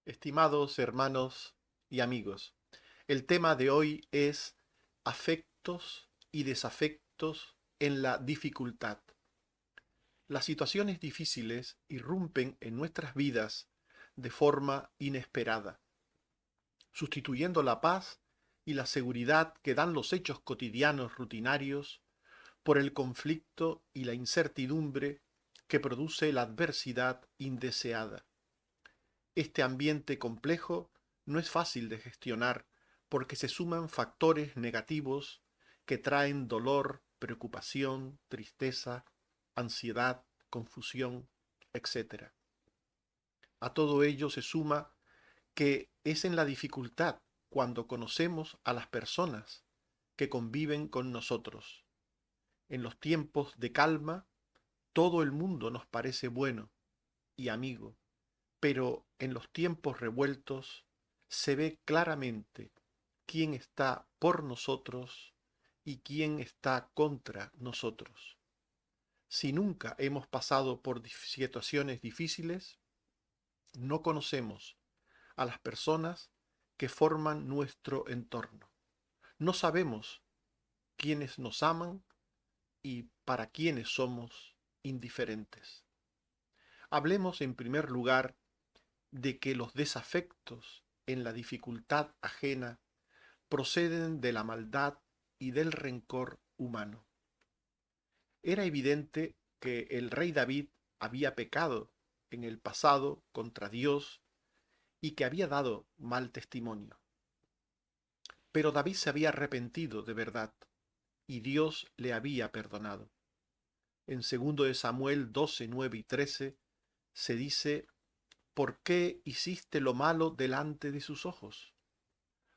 Estimados hermanos y amigos, el tema de hoy es afectos y desafectos en la dificultad. Las situaciones difíciles irrumpen en nuestras vidas de forma inesperada, sustituyendo la paz y la seguridad que dan los hechos cotidianos rutinarios por el conflicto y la incertidumbre que produce la adversidad indeseada. Este ambiente complejo no es fácil de gestionar porque se suman factores negativos que traen dolor, preocupación, tristeza, ansiedad, confusión, etc. A todo ello se suma que es en la dificultad cuando conocemos a las personas que conviven con nosotros. En los tiempos de calma, todo el mundo nos parece bueno y amigo, pero en los tiempos revueltos se ve claramente quién está por nosotros y quién está contra nosotros. Si nunca hemos pasado por situaciones difíciles, no conocemos a las personas que forman nuestro entorno. No sabemos quiénes nos aman y para quiénes somos indiferentes. Hablemos en primer lugar de que los desafectos en la dificultad ajena proceden de la maldad y del rencor humano. Era evidente que el rey David había pecado en el pasado contra Dios y que había dado mal testimonio. Pero David se había arrepentido de verdad y Dios le había perdonado. En 2 de Samuel 12, 9 y 13 se dice: ¿Por qué hiciste lo malo delante de sus ojos?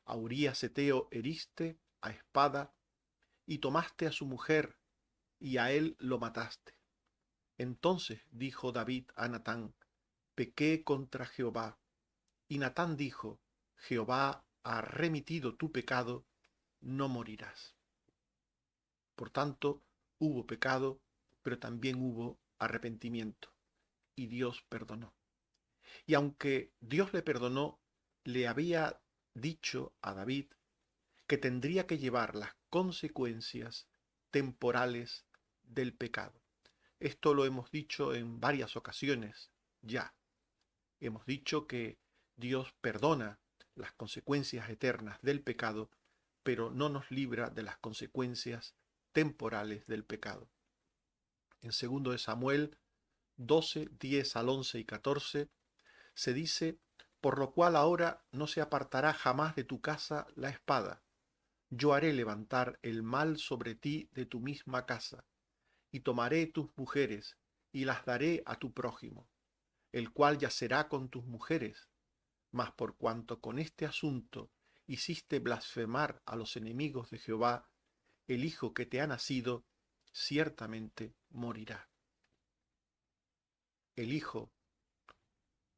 A Urías Eteo heriste a espada y tomaste a su mujer y a él lo mataste. Entonces dijo David a Natán: pequé contra Jehová. Y Natán dijo: Jehová ha remitido tu pecado, no morirás. Por tanto, hubo pecado, pero también hubo arrepentimiento, y Dios perdonó. Y aunque Dios le perdonó, le había dicho a David que tendría que llevar las consecuencias temporales del pecado. Esto lo hemos dicho en varias ocasiones ya. Hemos dicho que Dios perdona las consecuencias eternas del pecado, pero no nos libra de las consecuencias temporales del pecado. En 2 de Samuel 12, 10 al 11 y 14 se dice: por lo cual ahora no se apartará jamás de tu casa la espada. Yo haré levantar el mal sobre ti de tu misma casa, y tomaré tus mujeres, y las daré a tu prójimo, el cual yacerá con tus mujeres. Mas por cuanto con este asunto hiciste blasfemar a los enemigos de Jehová, el hijo que te ha nacido ciertamente morirá. El hijo,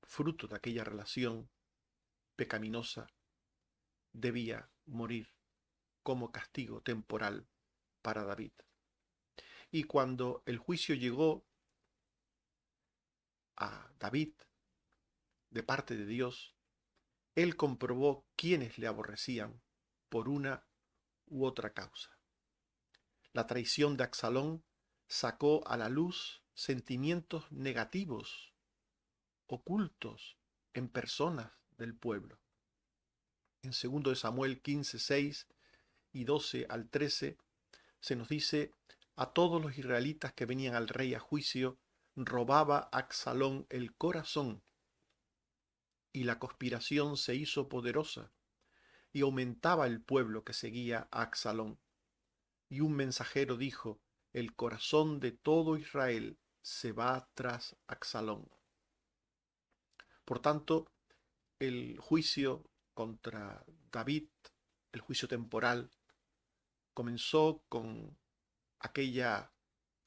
fruto de aquella relación pecaminosa, debía morir como castigo temporal para David. Y cuando el juicio llegó a David de parte de Dios, él comprobó quiénes le aborrecían por una u otra causa. La traición de Absalón sacó a la luz sentimientos negativos ocultos en personas del pueblo. En 2 de Samuel 15, 6 y 12 al 13 se nos dice: a todos los israelitas que venían al rey a juicio robaba Absalón el corazón, y la conspiración se hizo poderosa, y aumentaba el pueblo que seguía a Absalón. Y un mensajero dijo: el corazón de todo Israel se va tras Absalón. Por tanto, el juicio contra David, el juicio temporal, comenzó con aquella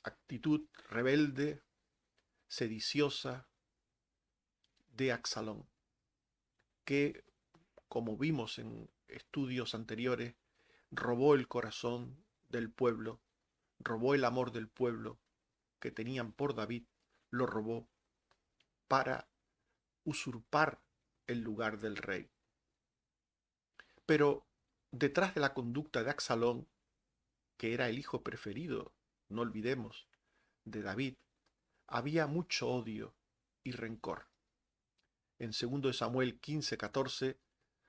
actitud rebelde, sediciosa de Absalón, que, como vimos en estudios anteriores, robó el corazón del pueblo, robó el amor del pueblo que tenían por David, lo robó para usurpar el lugar del rey. Pero detrás de la conducta de Absalón, que era el hijo preferido, no olvidemos, de David, había mucho odio y rencor. En 2 Samuel 15:14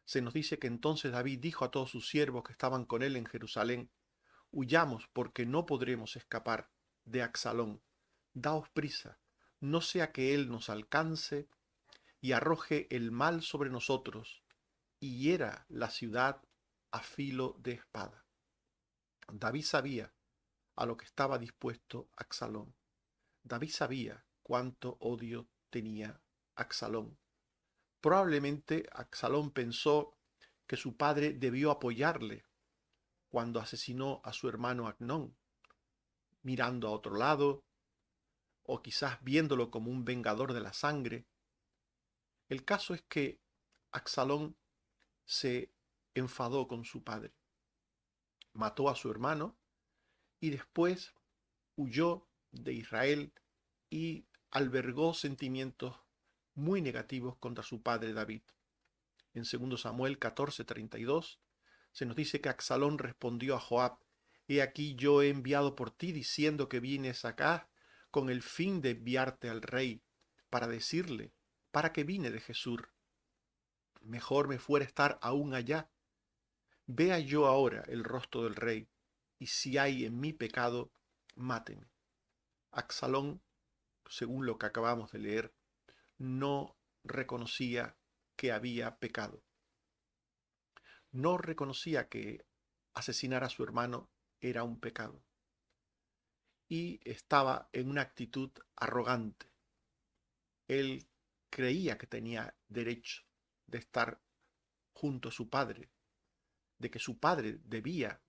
se nos dice que entonces David dijo a todos sus siervos que estaban con él en Jerusalén: huyamos, porque no podremos escapar de Absalón. Daos prisa, no sea que él nos alcance y arroje el mal sobre nosotros y hiera la ciudad a filo de espada. David sabía a lo que estaba dispuesto Absalón. David sabía cuánto odio tenía Absalón. Probablemente Absalón pensó que su padre debió apoyarle cuando asesinó a su hermano Amnón, mirando a otro lado, o quizás viéndolo como un vengador de la sangre. El caso es que Absalón se enfadó con su padre, mató a su hermano y después huyó de Israel y albergó sentimientos muy negativos contra su padre David. En 2 Samuel 14:32 se nos dice que Absalón respondió a Joab: he aquí yo he enviado por ti diciendo que vienes acá con el fin de enviarte al rey para decirle para qué vine de Jesús. Mejor me fuera estar aún allá. Vea yo ahora el rostro del rey, y si hay en mí pecado, máteme. Absalón, según lo que acabamos de leer, no reconocía que había pecado. No reconocía que asesinar a su hermano era un pecado. Y estaba en una actitud arrogante. Él creía que tenía derecho de estar junto a su padre, de que su padre debía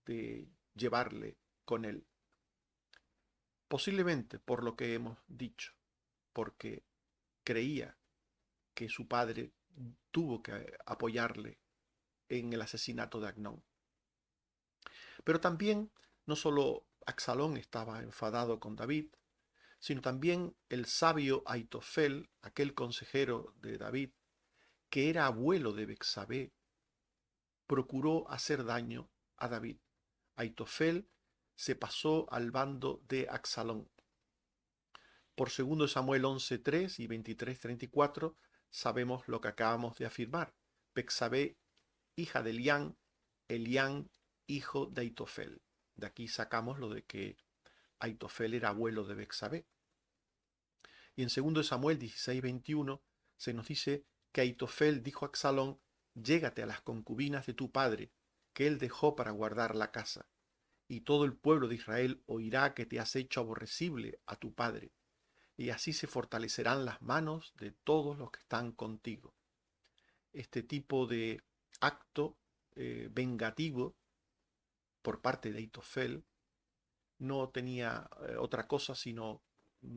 de llevarle con él. Posiblemente por lo que hemos dicho, porque creía que su padre tuvo que apoyarle en el asesinato de Amnón. Pero también no solo Absalón estaba enfadado con David, sino también el sabio Aitofel, aquel consejero de David, que era abuelo de Betsabé, procuró hacer daño a David. Aitofel se pasó al bando de Absalón. Por 2 Samuel 11:3 y 23:34 sabemos lo que acabamos de afirmar. Betsabé, hija de Elián, hijo de Aitofel. De aquí sacamos lo de que Aitofel era abuelo de Betsabé. Y en 2 Samuel 16:21 se nos dice que Aitofel dijo a Absalón: llégate a las concubinas de tu padre, que él dejó para guardar la casa, y todo el pueblo de Israel oirá que te has hecho aborrecible a tu padre, y así se fortalecerán las manos de todos los que están contigo. Este tipo de acto vengativo por parte de Aitofel no tenía otra cosa sino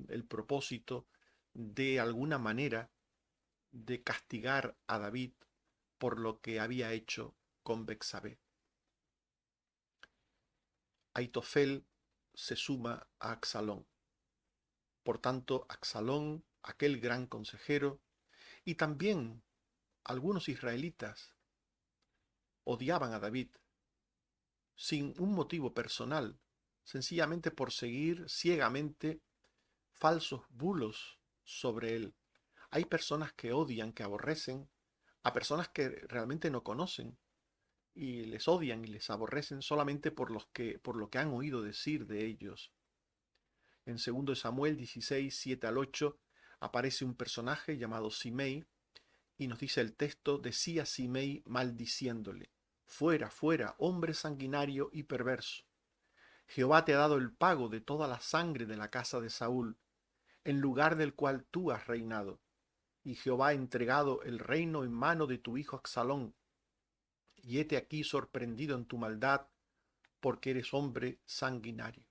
el propósito de alguna manera de castigar a David por lo que había hecho con Betsabé. Aitofel se suma a Absalón. Por tanto, Absalón, aquel gran consejero, y también algunos israelitas odiaban a David sin un motivo personal, sencillamente por seguir ciegamente falsos bulos sobre él. Hay personas que odian, que aborrecen a personas que realmente no conocen y les odian y les aborrecen solamente por lo que han oído decir de ellos. En 2 Samuel 16, 7 al 8 aparece un personaje llamado Simei y nos dice el texto: decía Simei maldiciéndole: fuera, fuera, hombre sanguinario y perverso. Jehová te ha dado el pago de toda la sangre de la casa de Saúl, en lugar del cual tú has reinado. Y Jehová ha entregado el reino en mano de tu hijo Absalón. Y hete aquí sorprendido en tu maldad, porque eres hombre sanguinario.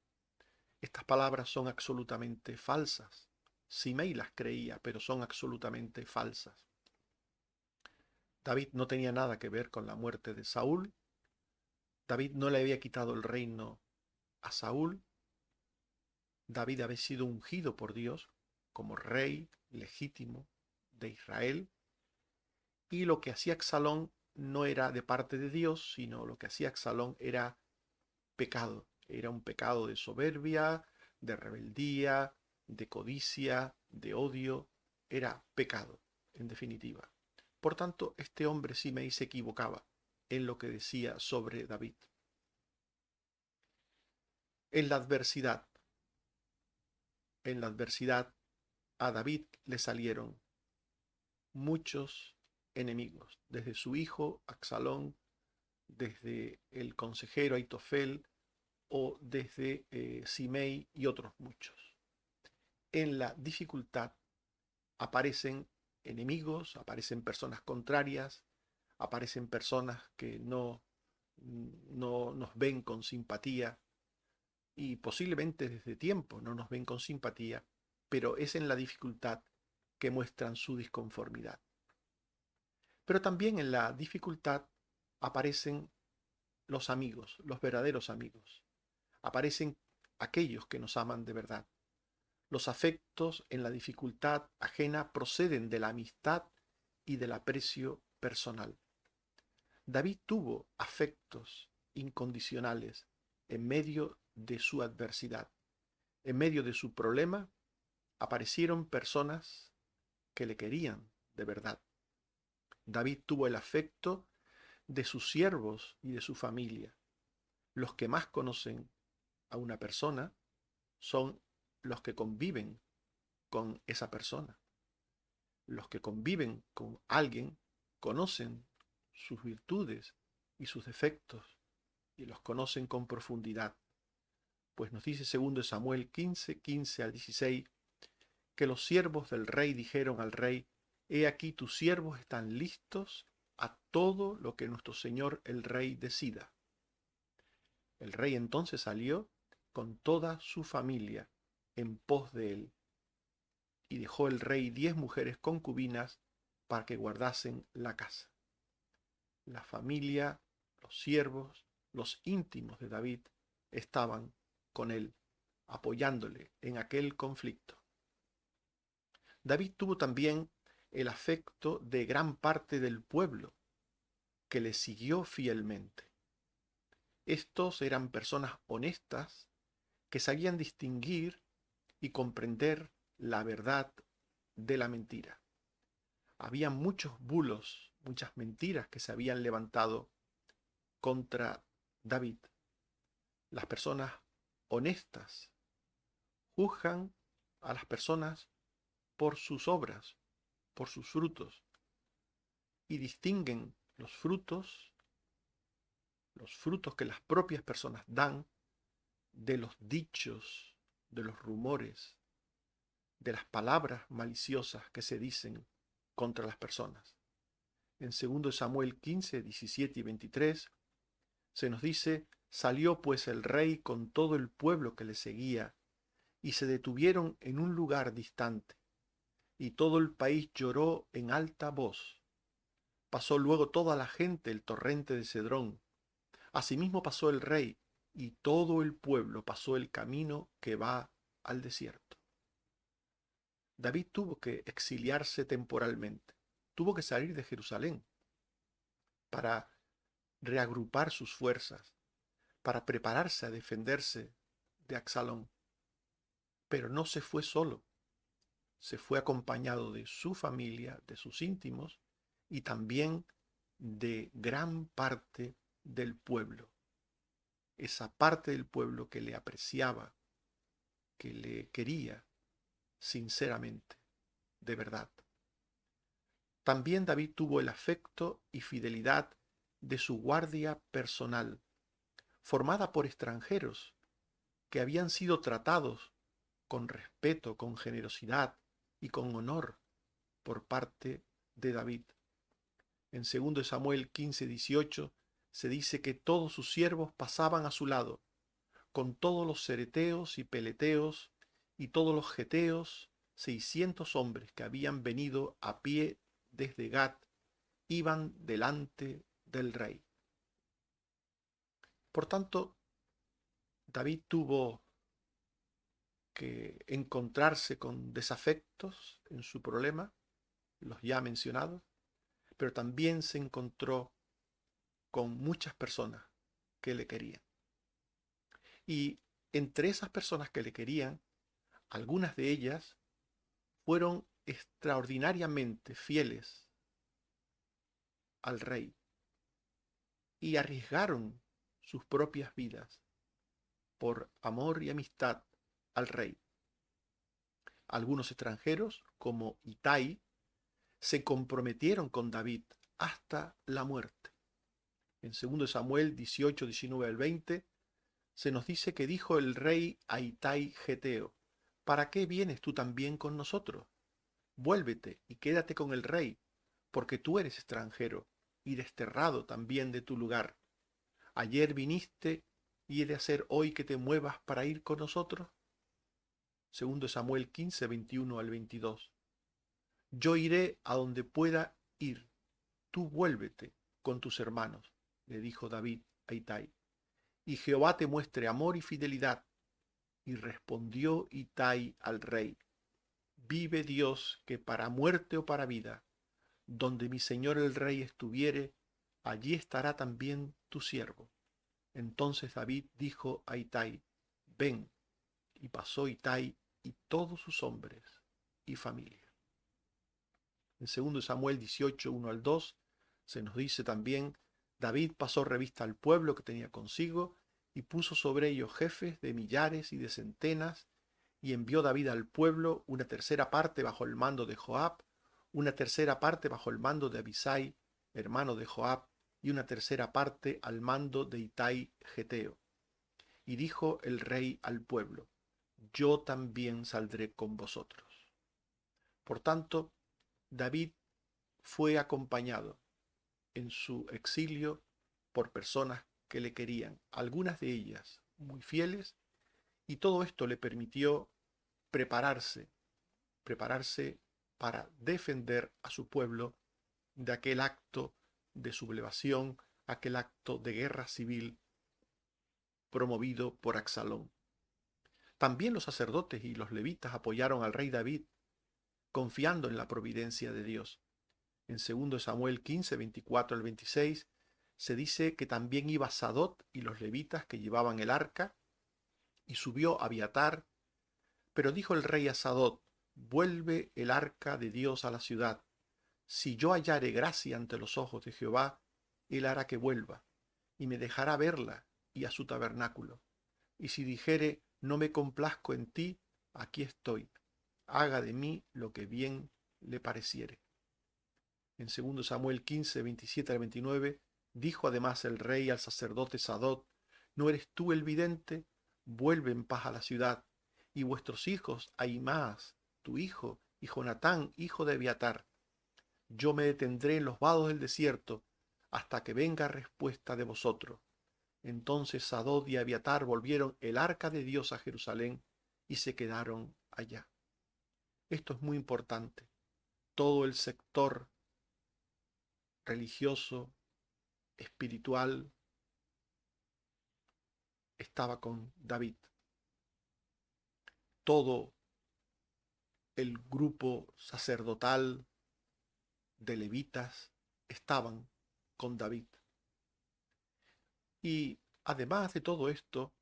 Estas palabras son absolutamente falsas. Simei las creía, pero son absolutamente falsas. David no tenía nada que ver con la muerte de Saúl. David no le había quitado el reino a Saúl. David había sido ungido por Dios como rey legítimo de Israel. y lo que hacía Absalón no era de parte de Dios, sino lo que hacía Absalón era pecado. Era un pecado de soberbia, de rebeldía, de codicia, de odio. Era pecado, en definitiva. Por tanto, este hombre Simei se equivocaba en lo que decía sobre David. En la adversidad, en la adversidad, a David le salieron muchos enemigos, desde su hijo Absalón, desde el consejero Aitofel o desde Simei y otros muchos. En la dificultad aparecen enemigos, aparecen personas contrarias, aparecen personas que no nos ven con simpatía y posiblemente desde tiempo no nos ven con simpatía, pero es en la dificultad que muestran su disconformidad. Pero también en la dificultad aparecen los amigos, los verdaderos amigos. Aparecen aquellos que nos aman de verdad. Los afectos en la dificultad ajena proceden de la amistad y del aprecio personal. David tuvo afectos incondicionales en medio de su adversidad. En medio de su problema aparecieron personas que le querían de verdad. David tuvo el afecto de sus siervos y de su familia. Los que más conocen a una persona son los que conviven con esa persona. Los que conviven con alguien conocen sus virtudes y sus defectos y los conocen con profundidad. Pues nos dice 2 Samuel 15, 15 al 16, que los siervos del rey dijeron al rey: He aquí tus siervos están listos a todo lo que nuestro señor el rey decida. El rey entonces salió con toda su familia en pos de él, y dejó el rey 10 mujeres concubinas para que guardasen la casa. La familia, los siervos, los íntimos de David estaban con él, apoyándole en aquel conflicto. David tuvo también el afecto de gran parte del pueblo que le siguió fielmente. Estos eran personas honestas que sabían distinguir y comprender la verdad de la mentira. Había muchos bulos, muchas mentiras que se habían levantado contra David. Las personas honestas juzgan a las personas por sus obras, por sus frutos, y distinguen los frutos que las propias personas dan, de los dichos, de los rumores, de las palabras maliciosas que se dicen contra las personas. En 2 Samuel 15, 17 y 23 se nos dice: Salió pues el rey con todo el pueblo que le seguía, y se detuvieron en un lugar distante, y todo el país lloró en alta voz. Pasó luego toda la gente el torrente de Cedrón. Asimismo pasó el rey, y todo el pueblo pasó el camino que va al desierto. David tuvo que exiliarse temporalmente, tuvo que salir de Jerusalén para reagrupar sus fuerzas, para prepararse a defenderse de Absalón. Pero no se fue solo, se fue acompañado de su familia, de sus íntimos y también de gran parte del pueblo. Esa parte del pueblo que le apreciaba, que le quería sinceramente, de verdad. También David tuvo el afecto y fidelidad de su guardia personal, formada por extranjeros que habían sido tratados con respeto, con generosidad y con honor por parte de David. En 2 Samuel 15, 18 se dice que todos sus siervos pasaban a su lado, con todos los cereteos y peleteos y todos los geteos, 600 hombres que habían venido a pie desde Gat, iban delante del rey. Por tanto, David tuvo que encontrarse con desafectos en su problema, los ya mencionados, pero también se encontró con muchas personas que le querían. Y entre esas personas que le querían, algunas de ellas fueron extraordinariamente fieles al rey y arriesgaron sus propias vidas por amor y amistad al rey. Algunos extranjeros, como Itai, se comprometieron con David hasta la muerte. En 2 Samuel 18, 19 al 20, se nos dice que dijo el rey a Itai Geteo: ¿para qué vienes tú también con nosotros? Vuélvete y quédate con el rey, porque tú eres extranjero y desterrado también de tu lugar. Ayer viniste y he de hacer hoy que te muevas para ir con nosotros. 2 Samuel 15, 21 al 22. Yo iré a donde pueda ir, tú vuélvete con tus hermanos, le dijo David a Itai, y Jehová te muestre amor y fidelidad. Y respondió Itai al rey: vive Dios, que para muerte o para vida, donde mi señor el rey estuviere, allí estará también tu siervo. Entonces David dijo a Itai: ven. Y pasó Itai y todos sus hombres y familia. En 2 Samuel 18, 1 al 2, se nos dice también: David pasó revista al pueblo que tenía consigo y puso sobre ellos jefes de millares y de centenas, y envió David al pueblo una tercera parte bajo el mando de Joab, una tercera parte bajo el mando de Abisai, hermano de Joab, y una tercera parte al mando de Itai Geteo. Y dijo el rey al pueblo: yo también saldré con vosotros. Por tanto, David fue acompañado en su exilio por personas que le querían, algunas de ellas muy fieles, y todo esto le permitió prepararse, prepararse para defender a su pueblo de aquel acto de sublevación, aquel acto de guerra civil promovido por Absalón. También los sacerdotes y los levitas apoyaron al rey David, confiando en la providencia de Dios. En 2 Samuel 15, 24 al 26, se dice que también iba Sadot y los levitas que llevaban el arca, y subió Abiatar, pero dijo el rey a Sadot: vuelve el arca de Dios a la ciudad. Si yo hallare gracia ante los ojos de Jehová, él hará que vuelva, y me dejará verla y a su tabernáculo. Y si dijere: no me complazco en ti, aquí estoy, haga de mí lo que bien le pareciere. En 2 Samuel 15, 27 al 29, dijo además el rey al sacerdote Sadot: ¿no eres tú el vidente? Vuelve en paz a la ciudad, y vuestros hijos, Ahimaas, tu hijo, y Jonatán, hijo de Abiatar. Yo me detendré en los vados del desierto, hasta que venga respuesta de vosotros. Entonces Sadot y Abiatar volvieron el arca de Dios a Jerusalén, y se quedaron allá. Esto es muy importante. Todo el sector religioso, espiritual, estaba con David. Todo el grupo sacerdotal de levitas estaban con David. Y además de todo esto,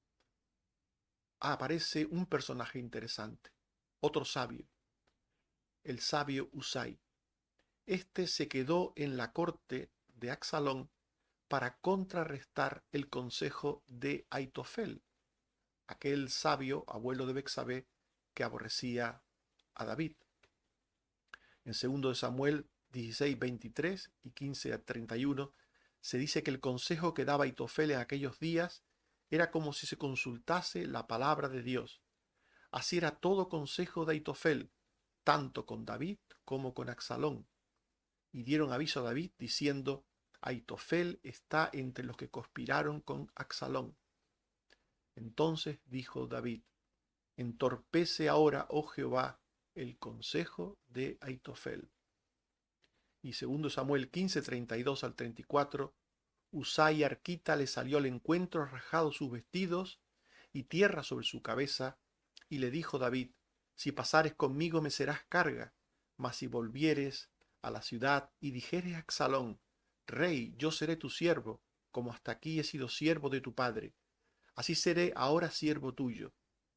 aparece un personaje interesante, otro sabio, el sabio Usai. Este se quedó en la corte de Absalón para contrarrestar el consejo de Aitofel, aquel sabio abuelo de Bexabé que aborrecía a David. En 2 Samuel 16, 23 y 15 a 31 se dice que el consejo que daba Aitofel en aquellos días era como si se consultase la palabra de Dios. Así era todo consejo de Aitofel, tanto con David como con Absalón. Y dieron aviso a David diciendo: Aitofel está entre los que conspiraron con Absalón. Entonces dijo David: entorpece ahora, oh Jehová, el consejo de Aitofel. Y 2 Samuel 15, 32 al 34, Usai Arquita le salió al encuentro, rajado sus vestidos y tierra sobre su cabeza, y le dijo David: si pasares conmigo me serás carga, mas si volvieres, a la ciudad y dijeres a Absalón: Rey, yo seré tu siervo, como hasta aquí he sido siervo de tu padre, así seré ahora siervo tuyo.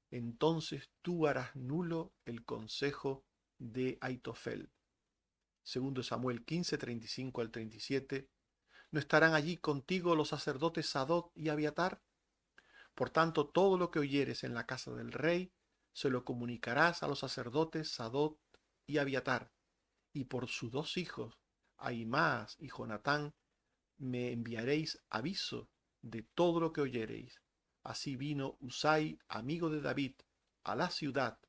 Entonces tú harás nulo el consejo de Aitofel. Segundo Samuel 15, 35 al 37. ¿No estarán allí contigo los sacerdotes Sadoc y Abiatar? Por tanto, todo lo que oyeres en la casa del rey, se lo comunicarás a los sacerdotes Sadoc y Abiatar, y por sus dos hijos, Ahimaas y Jonatán, me enviaréis aviso de todo lo que oyereis. Así vino Usai, amigo de David, a la ciudad,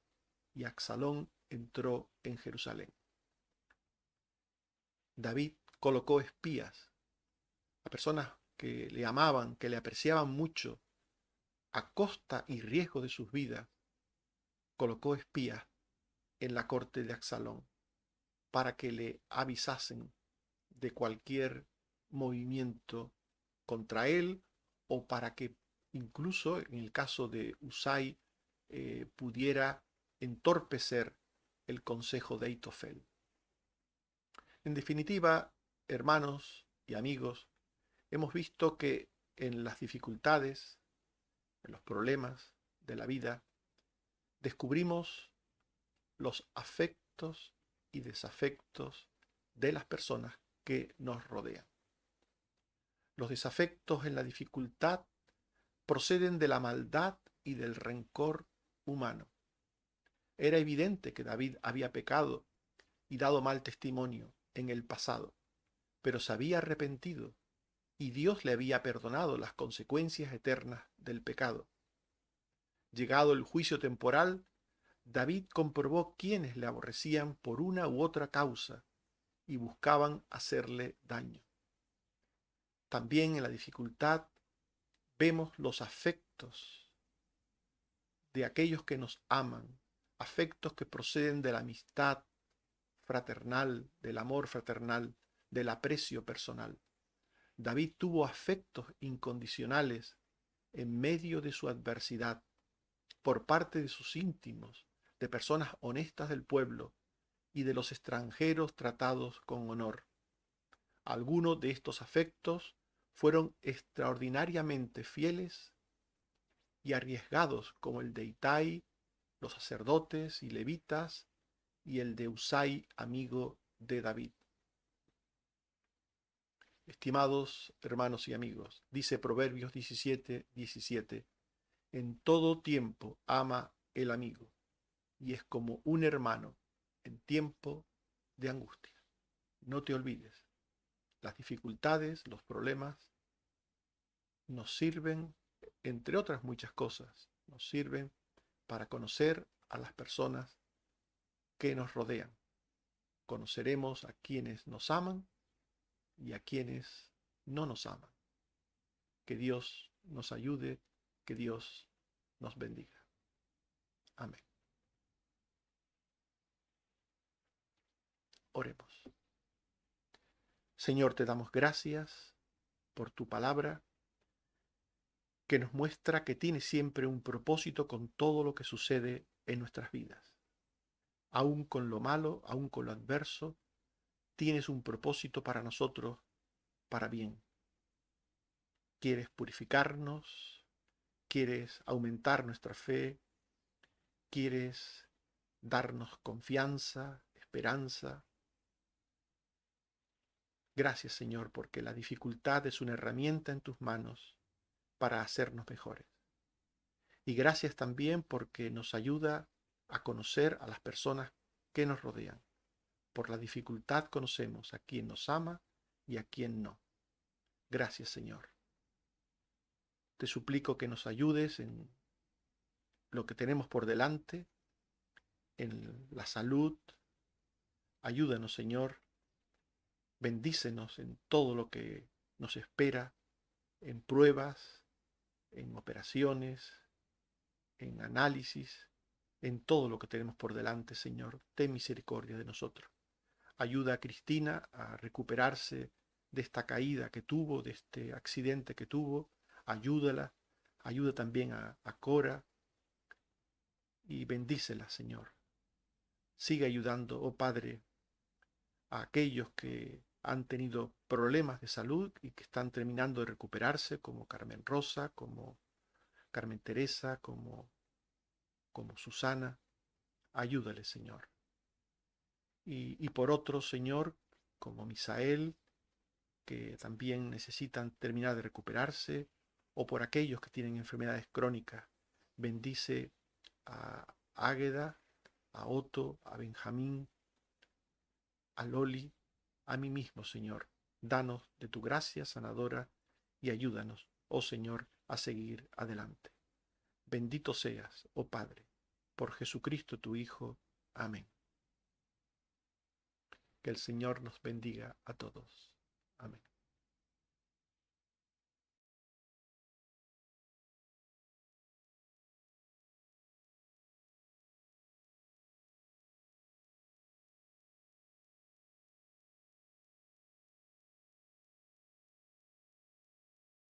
y Absalón entró en Jerusalén. David colocó espías a personas que le amaban, que le apreciaban mucho, a costa y riesgo de sus vidas. Colocó espías en la corte de Absalón para que le avisasen de cualquier movimiento contra él, o para que incluso en el caso de Usai pudiera entorpecer el consejo de Aitofel. En definitiva, hermanos y amigos, hemos visto que en las dificultades, en los problemas de la vida, descubrimos los afectos y desafectos de las personas que nos rodean. Los desafectos en la dificultad proceden de la maldad y del rencor humano. Era evidente que David había pecado y dado mal testimonio en el pasado, pero se había arrepentido y Dios le había perdonado las consecuencias eternas del pecado. Llegado el juicio temporal, David comprobó quiénes le aborrecían por una u otra causa y buscaban hacerle daño. También en la dificultad vemos los afectos de aquellos que nos aman, afectos que proceden de la amistad fraternal, del amor fraternal, del aprecio personal. David tuvo afectos incondicionales en medio de su adversidad por parte de sus íntimos, de personas honestas del pueblo y de los extranjeros tratados con honor. Algunos de estos afectos fueron extraordinariamente fieles y arriesgados, como el de Itai, los sacerdotes y levitas, y el de Usai, amigo de David. Estimados hermanos y amigos, dice Proverbios 17, 17, en todo tiempo ama el amigo, y es como un hermano en tiempo de angustia. No te olvides, las dificultades, los problemas, nos sirven, entre otras muchas cosas, nos sirven para conocer a las personas que nos rodean. Conoceremos a quienes nos aman y a quienes no nos aman. Que Dios nos ayude, que Dios nos bendiga. Amén. Oremos. Señor, te damos gracias por tu palabra, que nos muestra que tiene siempre un propósito con todo lo que sucede en nuestras vidas. Aún con lo malo, aún con lo adverso, tienes un propósito para nosotros, para bien. Quieres purificarnos, quieres aumentar nuestra fe, quieres darnos confianza, esperanza. Gracias, Señor, porque la dificultad es una herramienta en tus manos para hacernos mejores. Y gracias también porque nos ayuda a conocer a las personas que nos rodean. Por la dificultad conocemos a quien nos ama y a quien no. Gracias, Señor. Te suplico que nos ayudes en lo que tenemos por delante, en la salud. Ayúdanos, Señor. Bendícenos en todo lo que nos espera, en pruebas, en operaciones, en análisis, en todo lo que tenemos por delante, Señor. Ten misericordia de nosotros. Ayuda a Cristina a recuperarse de esta caída que tuvo, de este accidente que tuvo. Ayúdala. Ayuda también a Cora y bendícela, Señor. Sigue ayudando, oh Padre, a aquellos que han tenido problemas de salud y que están terminando de recuperarse, como Carmen Rosa, como Carmen Teresa, como Susana. Ayúdale, Señor. Y por otro, Señor, como Misael, que también necesitan terminar de recuperarse, o por aquellos que tienen enfermedades crónicas. Bendice a Águeda, a Otto, a Benjamín, a Loli, a mí mismo, Señor. Danos de tu gracia sanadora y ayúdanos, oh Señor, a seguir adelante. Bendito seas, oh Padre, por Jesucristo tu Hijo. Amén. Que el Señor nos bendiga a todos. Amén.